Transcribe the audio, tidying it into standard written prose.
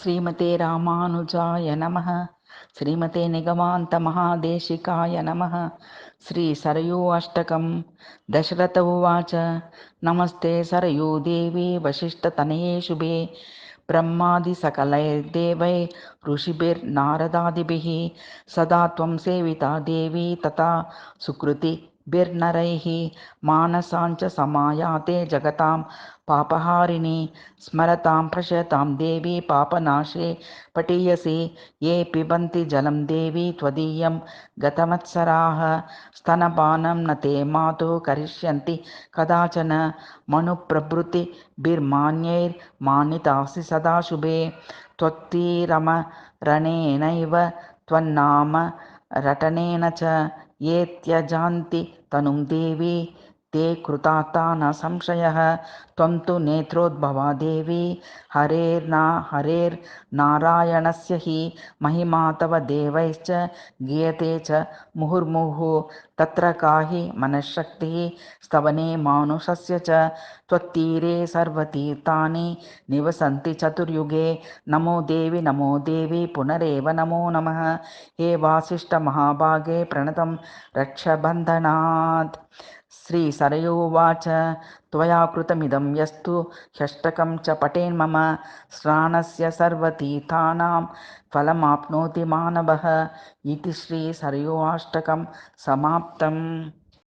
श्रीमते रामानुजाय नमः। श्रीमते निगमान्तमहादेशिकाय नमः। श्रीसरयू अष्टकं। दशरथ उवाच नमस्ते सरयू देवी वसिष्ठतनये शुभे ब्रह्मादिसकलैर्देवै ऋषिभिर्नारदादिभिः सदा त्वं सेविता देवी तथा सुकृतिभिर्नरैः मानसाञ्च समायाते जगतां पापहारिणी स्मरतां प्रशतां देवी पापनाशे पठीयसि ये पिबन्ति जलं देवी त्वदीयं गतवत्सराः स्तनपानं न ते मातुः करिष्यन्ति कदाचन मनुप्रभृतिभिर्मान्यैर्मानितासि सदा शुभे त्वत्तीरमरणेनैव त्वन्नाम रटनेन च ये त्यजन्ति तनुं देवी ते कृतार्था न संशयः त्वं तु नेत्रोद्भवा देवी हरेर्नारायणस्य हि महिमा तव देवैश्च गीयते च मुहुर्मुहुः तत्र का हि मनःशक्तिः स्तवने मानुषस्य च त्वत्तीरे सर्वतीर्थानि निवसन्ति चतुर्युगे नमो देवी पुनरेव नमो नमः हे वासिष्ठमहाभागे प्रणतं रक्षबन्धनात्। श्रीसरयूवाच त्वया कृतमिदं यस्तु ह्यष्टकं च पठेन्मम स्नानस्य सर्वतीर्थानां फलमाप्नोति मानवः इति श्रीसरयूष्टकं समाप्तम्।